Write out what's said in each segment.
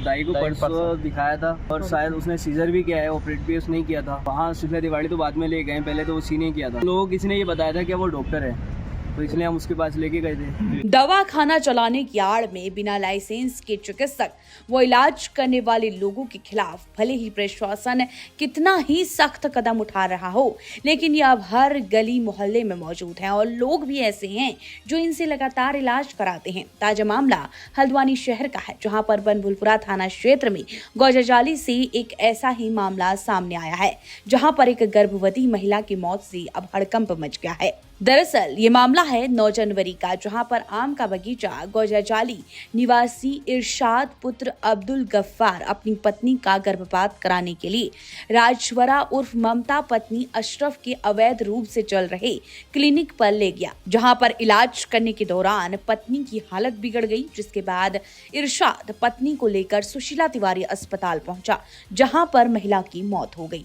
दाई को परसों दिखाया था और शायद उसने सीजर भी किया है, ऑपरेट भी उसने नहीं किया था। वहाँ शुक्ला तिवारी तो बाद में ले गए, पहले तो वो सी नहीं किया था। लोगों किसी ने ये बताया था कि वो डॉक्टर है, तो इसलिए हम उसके पास लेके गए थे। दवा खाना चलाने की आड़ में बिना लाइसेंस के चिकित्सक वो इलाज करने वाले लोगों के खिलाफ भले ही प्रशासन कितना ही सख्त कदम उठा रहा हो, लेकिन ये अब हर गली मोहल्ले में मौजूद है और लोग भी ऐसे हैं जो इनसे लगातार इलाज कराते हैं। ताजा मामला हल्द्वानी शहर का है, जहां पर बनभूलपुरा थाना क्षेत्र में गौजाजाली से एक ऐसा ही मामला सामने आया है, जहां पर एक गर्भवती महिला की मौत से अब हड़कंप मच गया है। दरअसल ये मामला है 9 जनवरी का, जहां पर आम का बगीचा गौजाजाली निवासी इरशाद पुत्र अब्दुल गफ्फार अपनी पत्नी का गर्भपात कराने के लिए राजवरा उर्फ ममता पत्नी अशरफ के अवैध रूप से चल रहे क्लिनिक पर ले गया, जहां पर इलाज करने के दौरान पत्नी की हालत बिगड़ गई, जिसके बाद इरशाद पत्नी को लेकर सुशीला तिवारी अस्पताल पहुंचा, जहां पर महिला की मौत हो गई।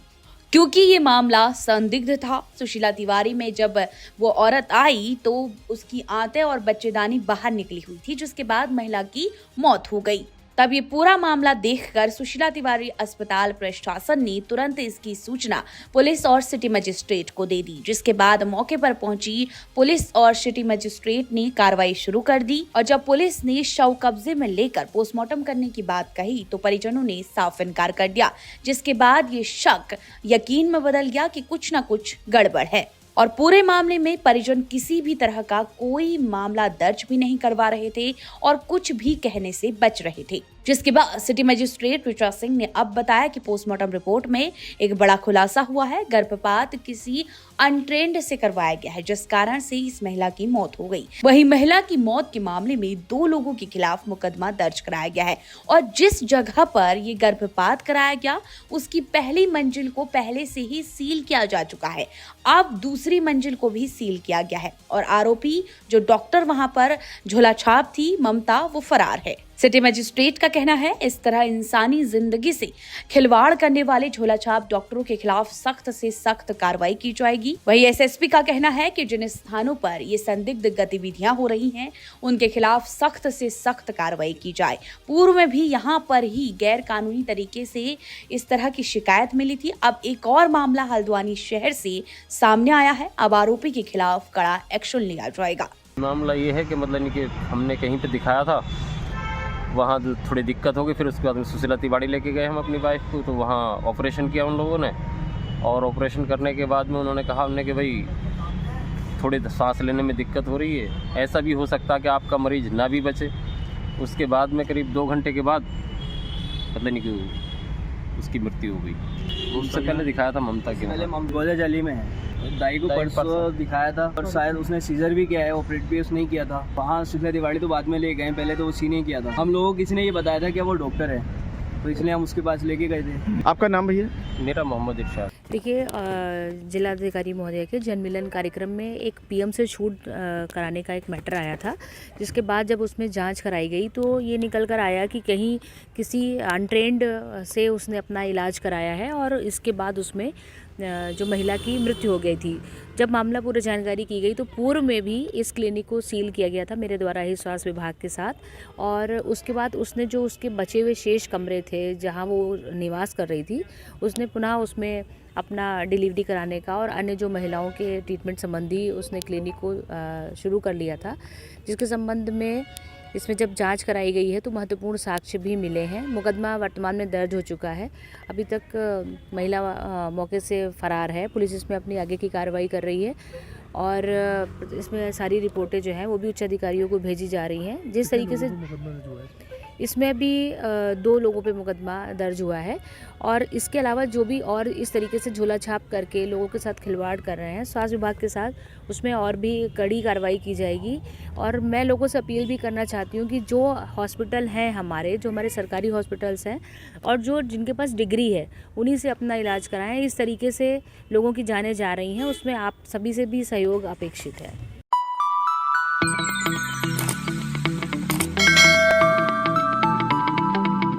क्योंकि ये मामला संदिग्ध था, सुशीला तिवारी में जब वो औरत आई तो उसकी आंतें और बच्चेदानी बाहर निकली हुई थी, जिसके बाद महिला की मौत हो गई। तब ये पूरा मामला देखकर सुशीला तिवारी अस्पताल प्रशासन ने तुरंत इसकी सूचना पुलिस और सिटी मजिस्ट्रेट को दे दी, जिसके बाद मौके पर पहुंची पुलिस और सिटी मजिस्ट्रेट ने कार्रवाई शुरू कर दी। और जब पुलिस ने शव कब्जे में लेकर पोस्टमार्टम करने की बात कही तो परिजनों ने साफ इनकार कर दिया, जिसके बाद ये शक यकीन में बदल गया कि कुछ न कुछ गड़बड़ है और पूरे मामले में परिजन किसी भी तरह का कोई मामला दर्ज भी नहीं करवा रहे थे और कुछ भी कहने से बच रहे थे। जिसके बाद सिटी मजिस्ट्रेट ऋचा सिंह ने अब बताया कि पोस्टमार्टम रिपोर्ट में एक बड़ा खुलासा हुआ है। गर्भपात किसी अनट्रेंड से करवाया गया है, जिस कारण से इस महिला की मौत हो गई। वहीं महिला की मौत के मामले में 2 लोगों के खिलाफ मुकदमा दर्ज कराया गया है और जिस जगह पर ये गर्भपात कराया गया उसकी पहली मंजिल को पहले से ही सील किया जा चुका है। अब दूसरी मंजिल को भी सील किया गया है और आरोपी जो डॉक्टर वहां पर झोला छाप थी ममता, वो फरार है। सिटी मजिस्ट्रेट का कहना है इस तरह इंसानी जिंदगी से खिलवाड़ करने वाले झोलाछाप डॉक्टरों के खिलाफ सख्त से सख्त कार्रवाई की जाएगी। वहीं एसएसपी का कहना है कि जिन स्थानों पर ये संदिग्ध गतिविधियां हो रही हैं उनके खिलाफ सख्त से सख्त कार्रवाई की जाए। पूर्व में भी यहां पर ही गैर कानूनी तरीके से इस तरह की शिकायत मिली थी। अब एक और मामला हल्द्वानी शहर से सामने आया है। अब आरोपी के खिलाफ कड़ा एक्शन लिया जाएगा। मामला ये है कि मतलब कि हमने कहीं पे दिखाया था, वहाँ थोड़ी दिक्कत हो गई, फिर उसके बाद सुशीला तिवारी लेके गए हम अपनी वाइफ को, तो वहाँ ऑपरेशन किया उन लोगों ने। और ऑपरेशन करने के बाद में उन्होंने कहा हमने कि भाई थोड़ी सांस लेने में दिक्कत हो रही है, ऐसा भी हो सकता है कि आपका मरीज ना भी बचे। उसके बाद में करीब 2 घंटे के बाद मतलब नहीं कि उसकी मृत्यु हो गई। उससे पहले दिखाया था ममता के, पहले गौजाजाली में है। दाई को परसों दिखाया था और शायद उसने सीजर भी किया है, ऑपरेट भी उसने नहीं किया था। वहाँ शुक्ला तिवारी तो बाद में ले गए, पहले तो वो सी नहीं किया था। हम लोगों किसी ने ये बताया था कि वो डॉक्टर है, तो इसलिए हम उसके पास लेके गए थे। आपका नाम भैया? मेरा मोहम्मद इरशाद। देखिए, जिलाधिकारी महोदय के जनमिलन कार्यक्रम में एक पीएम से छूट कराने का एक मैटर आया था, जिसके बाद जब उसमें जांच कराई गई तो ये निकल कर आया कि कहीं किसी अनट्रेंड से उसने अपना इलाज कराया है और इसके बाद उसमें जो महिला की मृत्यु हो गई थी। जब मामला पूरी जानकारी की गई तो पूर्व में भी इस क्लिनिक को सील किया गया था मेरे द्वारा ही स्वास्थ्य विभाग के साथ, और उसके बाद उसने जो उसके बचे हुए शेष कमरे थे जहां वो निवास कर रही थी, उसने पुनः उसमें अपना डिलीवरी कराने का और अन्य जो महिलाओं के ट्रीटमेंट संबंधी उसने क्लिनिक को शुरू कर लिया था, जिसके संबंध में इसमें जब जांच कराई गई है तो महत्वपूर्ण साक्ष्य भी मिले हैं। मुकदमा वर्तमान में दर्ज हो चुका है। अभी तक महिला मौके से फरार है। पुलिस इसमें अपनी आगे की कार्रवाई कर रही है और इसमें सारी रिपोर्टें जो हैं वो भी उच्च अधिकारियों को भेजी जा रही हैं। जिस तरीके से इसमें भी 2 लोगों पे मुकदमा दर्ज हुआ है और इसके अलावा जो भी और इस तरीके से झोला छाप करके लोगों के साथ खिलवाड़ कर रहे हैं स्वास्थ्य विभाग के साथ, उसमें और भी कड़ी कार्रवाई की जाएगी। और मैं लोगों से अपील भी करना चाहती हूँ कि जो हॉस्पिटल हैं हमारे, जो हमारे सरकारी हॉस्पिटल्स हैं और जो जिनके पास डिग्री है उन्हीं से अपना इलाज कराएं। इस तरीके से लोगों की जानें जा रही हैं, उसमें आप सभी से भी सहयोग अपेक्षित है।